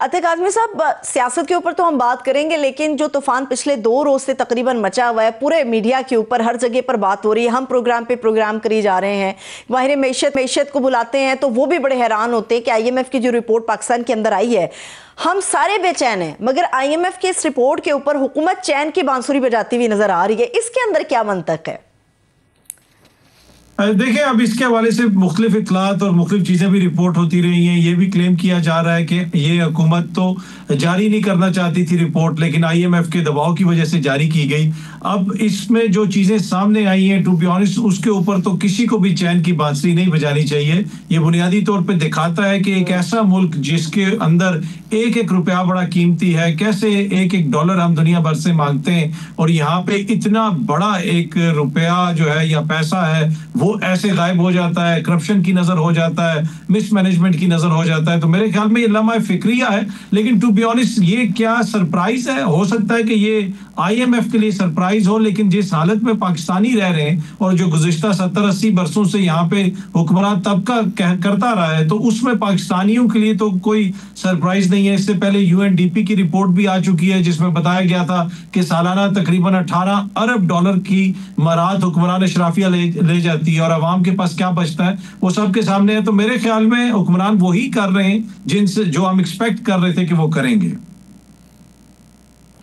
अतिक आज़मी साहब, सियासत के ऊपर तो हम बात करेंगे, लेकिन जो तूफान पिछले 2 रोज से तकरीबन मचा हुआ है, पूरे मीडिया के ऊपर हर जगह पर बात हो रही है, हम प्रोग्राम पे प्रोग्राम करी जा रहे हैं, माहिर मैशत को बुलाते हैं तो वो भी बड़े हैरान होते हैं कि IMF की जो रिपोर्ट पाकिस्तान के अंदर आई है, हम सारे बेचैन हैं, मगर IMF की इस रिपोर्ट के ऊपर हुकूमत चैन की बांसुरी बजाती हुई नजर आ रही है। इसके अंदर क्या मंतक है? देखिए, अब इसके हवाले से मुख्तलिफ इतलात और मुख्तलिफ चीज़ें भी रिपोर्ट होती रही हैं। ये भी क्लेम किया जा रहा है कि ये हुकूमत तो जारी नहीं करना चाहती थी रिपोर्ट, लेकिन IMF के दबाव की वजह से जारी की गई। अब इसमें जो चीज़ें सामने आई हैं, टू बी ऑनेस्ट, उसके ऊपर तो किसी को भी चैन की बांसुरी नहीं बजानी चाहिए। ये बुनियादी तौर पर दिखाता है कि एक ऐसा मुल्क जिसके अंदर एक एक रुपया बड़ा कीमती है, कैसे एक एक डॉलर हम दुनिया भर से मांगते हैं, और यहाँ पे इतना बड़ा एक रुपया जो है या पैसा है वो ऐसे गायब हो जाता है, करप्शन की नजर हो जाता है, मिसमैनेजमेंट की नजर हो जाता है। तो मेरे ख्याल में ये लम्हा फिक्रिया है। लेकिन टू बी ऑनेस्ट, ये क्या सरप्राइज है? हो सकता है कि ये IMF के लिए सरप्राइज हो, लेकिन जिस हालत में पाकिस्तानी रह रहे हैं और जो गुज़िश्ता 70-80 बरसों से यहाँ पे हुक्मरान तबका करता रहा है, तो उसमें पाकिस्तानियों के लिए तो कोई सरप्राइज नहीं है। इससे पहले UNDP की रिपोर्ट भी आ चुकी है जिसमें बताया गया था कि सालाना तकरीबन 18 अरब डॉलर की मराद हुक्मरान अशराफिया ले जाती है, और अवाम के पास क्या बचता है वो सबके सामने है। तो मेरे ख्याल में हुक्मरान वही कर रहे हैं जिनसे जो हम एक्सपेक्ट कर रहे थे कि वो करेंगे।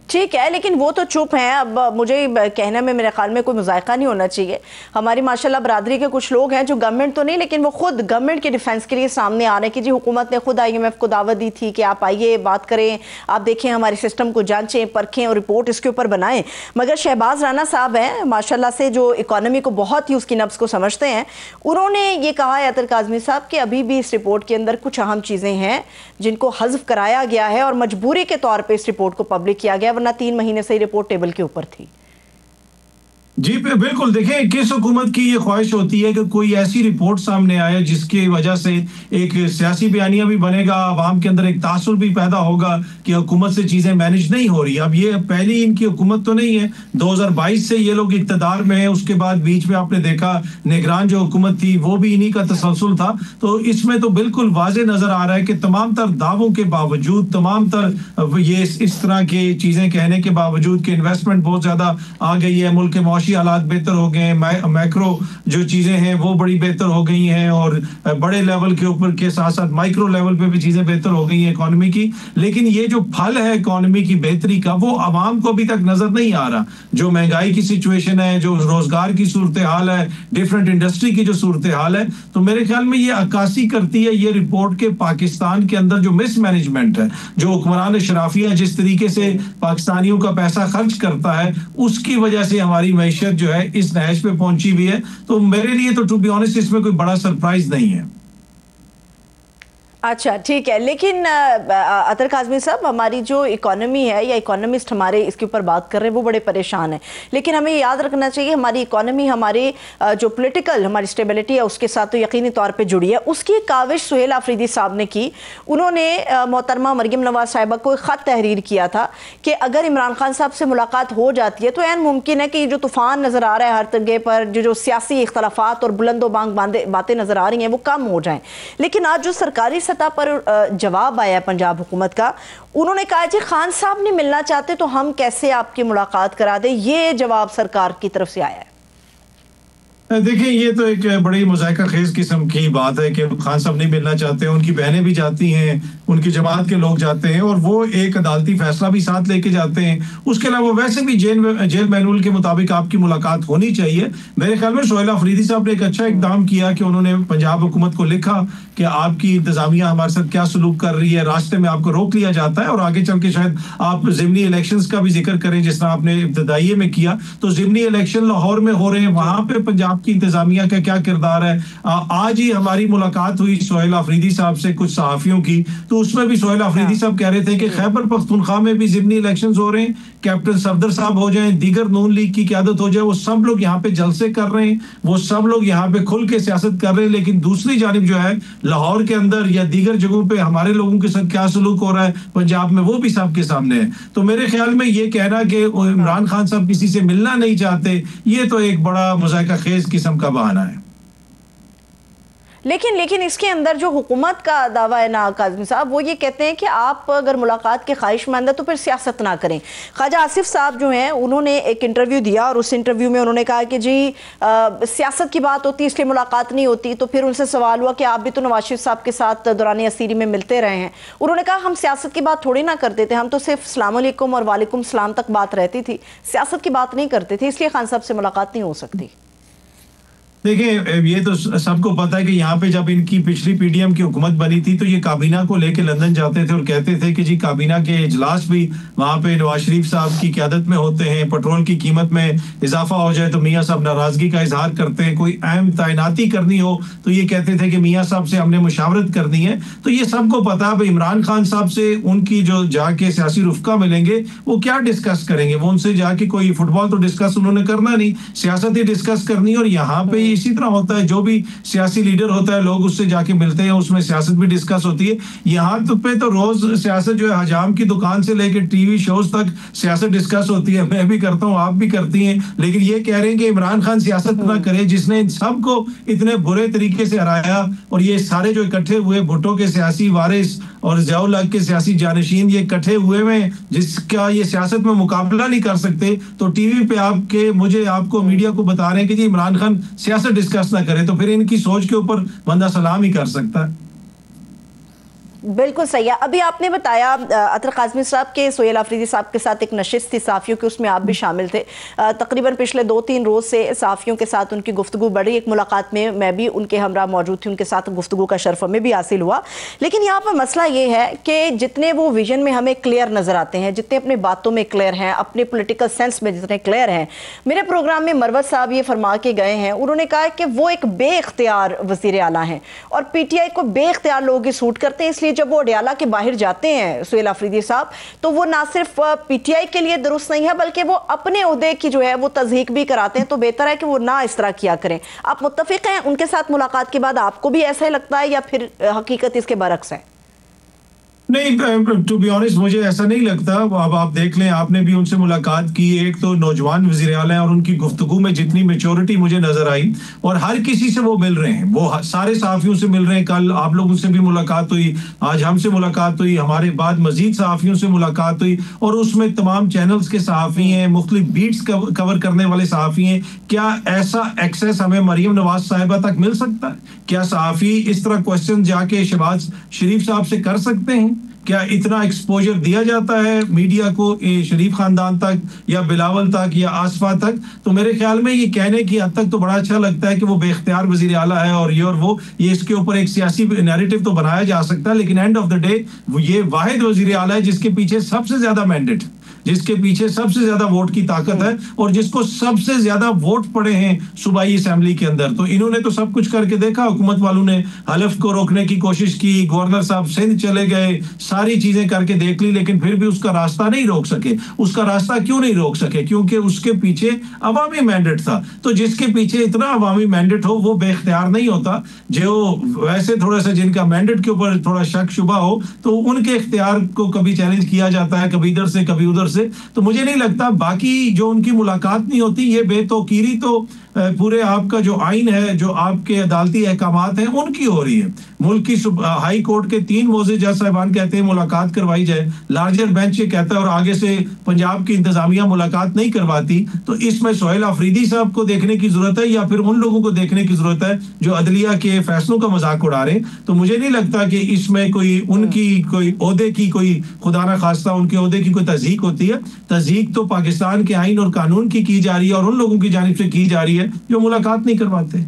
ठीक है, लेकिन वो तो चुप हैं। अब मुझे कहने में मेरे ख्याल में कोई मुज़ायका नहीं होना चाहिए। हमारी माशाल्लाह बरादरी के कुछ लोग हैं जो गवर्नमेंट तो नहीं, लेकिन वो खुद गवर्नमेंट के डिफेंस के लिए सामने आ रहे हैं कि जी हुकूमत ने खुद IMF को दावत दी थी कि आप आइए, बात करें, आप देखें, हमारे सिस्टम को जांचें, परखें और रिपोर्ट इसके ऊपर बनाएं। मगर शहबाज राना साहब हैं माशाल्लाह से, जो इकॉनमी को बहुत ही उसकी नब्ज़ को समझते हैं, उन्होंने ये कहा है अतर काज़मी साहब कि अभी भी इस रिपोर्ट के अंदर कुछ अहम चीज़ें हैं जिनको हज़फ कराया गया है और मजबूरी के तौर पर इस रिपोर्ट को पब्लिक किया गया, वरना 3 महीने से रिपोर्ट टेबल के ऊपर थी। जी बिल्कुल, देखें, किस हुकूमत की ये ख्वाहिश होती है कि कोई ऐसी रिपोर्ट सामने आए जिसकी वजह से एक सियासी बयानिया भी बनेगा, आवाम के अंदर एक तासुर भी पैदा होगा कि हुकूमत से चीजें मैनेज नहीं हो रही। अब ये पहली इनकी हुकूमत तो नहीं है, 2022 से ये लोग इक्तदार में है। उसके बाद बीच में आपने देखा निगरान जो हुकूमत थी वो भी इन्हीं का तसलसल था। तो इसमें तो बिल्कुल वाज़े नजर आ रहा है कि तमाम तर दावों के बावजूद, तमाम तर ये इस तरह की चीजें कहने के बावजूद कि इन्वेस्टमेंट बहुत ज्यादा आ गई है, मुल्क के मौशी हालात बेहतर हो गए हैं, मैक्रो जो चीजें हैं वो बड़ी बेहतर हो गई हैं, और बड़े लेवल के ऊपर के साथ साथ माइक्रो लेवल पे भी चीजें बेहतर हो गई हैं इकोनॉमी की। लेकिन ये जो फल है इकोनॉमी की बेहतरी का, वो आवाम को अभी तक नजर नहीं आ रहा। जो महंगाई की सिचुएशन है, जो रोजगार की सूरत हाल है, डिफरेंट इंडस्ट्री की जो सूरत हाल है, तो मेरे ख्याल में ये अक्कासी करती है ये रिपोर्ट के पाकिस्तान के अंदर जो मिसमैनेजमेंट है, जो हुक्मरान अशराफिया जिस तरीके से पाकिस्तानियों का पैसा खर्च करता है, उसकी वजह से हमारी मैशत जो है इस नहज पे पहुंची हुई है। तो मेरे लिए तो टू बी ऑनेस्ट इसमें कोई बड़ा सरप्राइज नहीं है। अच्छा, ठीक है, लेकिन अतर काज़मी साहब, हमारी जो इकोनॉमी है या इकोनॉमिस्ट हमारे इसके ऊपर बात कर रहे हैं वो बड़े परेशान हैं, लेकिन हमें याद रखना चाहिए हमारी इकोनॉमी हमारे जो पॉलिटिकल हमारी स्टेबिलिटी है उसके साथ तो यकीनी तौर पे जुड़ी है। उसकी काविश सुहेल आफरीदी साहब ने की। उन्होंने मोहतरमा मरियम नवाज साहिबा को एक ख़त तहरीर किया था कि अगर इमरान खान साहब से मुलाकात हो जाती है तो ऐन मुमकिन है कि जो तूफ़ान नज़र आ रहा है हर जगह पर, जो सियासी इख्तलाफात और बुलंदो बांग बातें नज़र आ रही हैं वो कम हो जाएँ। लेकिन आज जो सरकारी सतह पर जवाब आया पंजाब हुकूमत का, उन्होंने कहा जी खान साहब नहीं मिलना चाहते तो हम कैसे आपकी मुलाकात करा दें। ये जवाब सरकार की तरफ से आया है। देखिए, ये तो एक बड़ी मुज़ाहिका खेज किस्म की बात है कि खान साहब नहीं मिलना चाहते, उनकी बहनें भी जाती हैं, उनकी जमात के लोग जाते हैं और वो एक अदालती फैसला भी साथ लेके जाते हैं। उसके अलावा वैसे भी जेल मैनुअल के मुताबिक आपकी मुलाकात होनी चाहिए। मेरे ख्याल में सुहेल आफरीदी साहब ने एक अच्छा इकदाम किया कि उन्होंने पंजाब हुकूमत को लिखा कि आपकी इंतजामिया हमारे साथ क्या सलूक कर रही है, रास्ते में आपको रोक लिया जाता है और आगे चल के शायद आप ज़िमनी इलेक्शंस का भी जिक्र करें जिस तरह आपने इब्तदाइये में किया। तो ज़िमनी इलेक्शन लाहौर में हो रहे हैं, वहां पे पंजाब की इंतजामिया का क्या किरदार है। आज ही हमारी मुलाकात हुई सुहेल आफरीदी साहब से कुछ सहाफियों की, तो उसमें भी सुहेल आफरीदी साहब कह रहे थे कि खैबर पख्तूनख्वा में भी ज़िमनी इलेक्शंस हो रहे हैं, कैप्टन सफदर साहब हो जाए, दीगर नून लीग की क़यादत हो जाए, वो सब लोग यहाँ पे जलसे कर रहे हैं, वो सब लोग यहाँ पे खुल के सियासत कर रहे हैं। लेकिन दूसरी जानिब जो है लाहौर के अंदर या दीगर जगहों पे हमारे लोगों के साथ क्या सलूक हो रहा है पंजाब में, वो भी सबके सामने है। तो मेरे ख्याल में ये कहना कि इमरान खान साहब किसी से मिलना नहीं चाहते, ये तो एक बड़ा मुज़ाहिका खेज किस्म का बहाना है। लेकिन इसके अंदर जो हुकूमत का दावा है ना काज़मी साहब, वो ये कहते हैं कि आप अगर मुलाकात के ख्वाहिशमंद है तो फिर सियासत ना करें। ख्वाजा आसिफ साहब जो हैं उन्होंने एक इंटरव्यू दिया और उस इंटरव्यू में उन्होंने कहा कि जी सियासत की बात होती है इसलिए मुलाकात नहीं होती। तो फिर उनसे सवाल हुआ कि आप भी तो नवाज शरीफ साहब के साथ दौरान असीरी में मिलते रहे हैं। उन्होंने कहा हम सियासत की बात थोड़ी ना करते थे, हम तो सिर्फ अस्सलाम वालेकुम और वालेकुम सलाम तक बात रहती थी, सियासत की बात नहीं करते थे, इसलिए खान साहब से मुलाकात नहीं हो सकती। देखिए, ये तो सबको पता है कि यहाँ पे जब इनकी पिछली पीडीएम की हुकूमत बनी थी तो ये काबीना को लेके लंदन जाते थे और कहते थे कि जी काबीना के इजलास भी वहाँ पे नवाज शरीफ साहब की क़यादत में होते हैं, पेट्रोल की कीमत में इजाफा हो जाए तो मियाँ साहब नाराजगी का इजहार करते हैं, कोई अहम तैनाती करनी हो तो ये कहते थे कि मियाँ साहब से हमने मुशावरत करनी है। तो ये सबको पता है। इमरान खान साहब से उनकी जो जाके सियासी रुफका मिलेंगे वो क्या डिस्कस करेंगे, वो उनसे जाके कोई फुटबॉल तो डिस्कस उन्होंने करना नहीं, सियासत ही डिस्कस करनी। और यहाँ पे इसी तरह होता है, जो भी सियासी लीडर होता है लोग उससे जाके मिलते हैं, उसमें सियासत भी डिस्कस होती है। यहाँ पे तो रोज सियासत जो है हजाम की दुकान से लेकर टीवी शोज तक सियासत डिस्कस होती है। मैं भी करता हूँ, आप भी करती हैं। लेकिन ये कह रहे हैं कि इमरान खान सियासत ना करे जिसने सबको इतने बुरे तरीके से हराया, और ये सारे जो इकट्ठे हुए भुट्टो के सियासी वारिस और ज़ियाउल हक के सियासी जानशीन, ये इकट्ठे हुए में जिसका ये सियासत में मुकाबला नहीं कर सकते, तो टीवी पे आपको मीडिया को बता रहे हैं कि जी इमरान खान सियासत डिस्कस ना करे, तो फिर इनकी सोच के ऊपर बंदा सलाम ही कर सकता है। बिल्कुल सही है। अभी आपने बताया अतर काज़मी साहब के सोहेल अफरीदी साहब के साथ एक नशिस्त थी सहाफ़ियों की, उसमें आप भी शामिल थे। तकरीबन पिछले 2-3 रोज़ से सहाफ़ियों के साथ उनकी गुफ्तगू बढ़ी। एक मुलाकात में मैं भी उनके हमरा मौजूद थी, उनके साथ गुफ्तगू का शर्फ हमें भी हासिल हुआ। लेकिन यहाँ पर मसला ये है कि जितने वो विजन में हमें क्लियर नज़र आते हैं, जितने अपने बातों में क्लियर हैं, अपने पोलिटिकल सेंस में जितने क्लियर हैं, मेरे प्रोग्राम में मरवत साहब ये फरमा के गए हैं, उन्होंने कहा कि वो एक बेख्तियार वज़ीर आला हैं और PTI को बेख्तियार लोग ही सूट करते हैं। इसलिए जब वो अडयाला के बाहर जाते हैं सोहेल अफरीदी साहब, तो वो ना सिर्फ PTI के लिए दुरुस्त नहीं है बल्कि वो अपने उहदे की जो है वो तज़हीक भी कराते हैं। तो बेहतर है कि वो ना इस तरह किया करें। आप मुत्तफिक हैं उनके साथ मुलाकात के बाद? आपको भी ऐसा ही लगता है या फिर हकीकत इसके बरक्स है? नहीं, टू बी ऑनेस्ट मुझे ऐसा नहीं लगता। अब आप देख लें, आपने भी उनसे मुलाकात की। एक तो नौजवान वज़ीर आला है और उनकी गुफ्तगू में जितनी मैच्योरिटी मुझे नजर आई, और हर किसी से वो मिल रहे हैं, वो सारे सहाफ़ियों से मिल रहे हैं। कल आप लोगों से भी मुलाकात हुई, आज हमसे मुलाकात हुई, हमारे बाद मजीद सहाफ़ियों से मुलाकात हुई, और उसमें तमाम चैनल्स के सहाफ़ी हैं, मुख्तलिफ बीट्स कवर करने वाले सहाफ़ी हैं। क्या ऐसा एक्सेस हमें मरीम नवाज साहिबा तक मिल सकता है? क्या सहाफ़ी इस तरह क्वेश्चन जाके शहबाज शरीफ साहब से कर सकते हैं? क्या इतना एक्सपोजर दिया जाता है मीडिया को शरीफ खानदान तक या बिलावल तक या आसफा तक? तो मेरे ख्याल में ये कहने की हद तक तो बड़ा अच्छा लगता है कि वो बेख्तियार वजीर आला है और ये इसके ऊपर एक सियासी नैरेटिव तो बनाया जा सकता है, लेकिन एंड ऑफ द डे ये वाहिद वजीर आला है जिसके पीछे सबसे ज्यादा मैंडेट, जिसके पीछे सबसे ज्यादा वोट की ताकत है और जिसको सबसे ज्यादा वोट पड़े हैं सूबाई असेंबली के अंदर। तो इन्होंने तो सब कुछ करके देखा। हुकूमत वालों ने हलफ को रोकने की कोशिश की, गवर्नर साहब सिंध चले गए, सारी चीजें करके देख ली, लेकिन फिर भी उसका रास्ता नहीं रोक सके। उसका रास्ता क्यों नहीं रोक सके? क्योंकि उसके पीछे अवामी मैंडेट था। तो जिसके पीछे इतना अवामी मैंडेट हो वो बेख्तियार नहीं होता। जो वैसे थोड़ा सा जिनका मैंडेट के ऊपर थोड़ा शक शुबा हो तो उनके इख्तियार को कभी चैलेंज किया जाता है, कभी इधर से कभी उधर से। तो मुझे नहीं लगता। बाकी जो उनकी मुलाकात नहीं होती, ये बेतौकीरी तो पूरे आपका जो आइन है, जो आपके अदालती अहकामात हैं, उनकी हो रही है। मुल्क की हाई कोर्ट के 3 मोअज़्ज़िज़ जज साहिबान कहते हैं मुलाकात करवाई जाए, लार्जर बेंच ये कहता है और आगे से पंजाब की इंतजामिया मुलाकात नहीं करवाती। तो इसमें सोहेल अफरीदी साहब को देखने की जरूरत है या फिर उन लोगों को देखने की जरूरत है जो अदलिया के फैसलों का मजाक उड़ा रहे हैं। तो मुझे नहीं लगता कि इसमें कोई उनकी कोई ओहदे की कोई खुदा ना खास्ता उनके ओहदे की कोई तज़हीक होती है। तज़हीक तो पाकिस्तान के आइन और कानून की जा रही है और उन लोगों की जानिब से की जा रही है जो मुलाकात नहीं करवाते।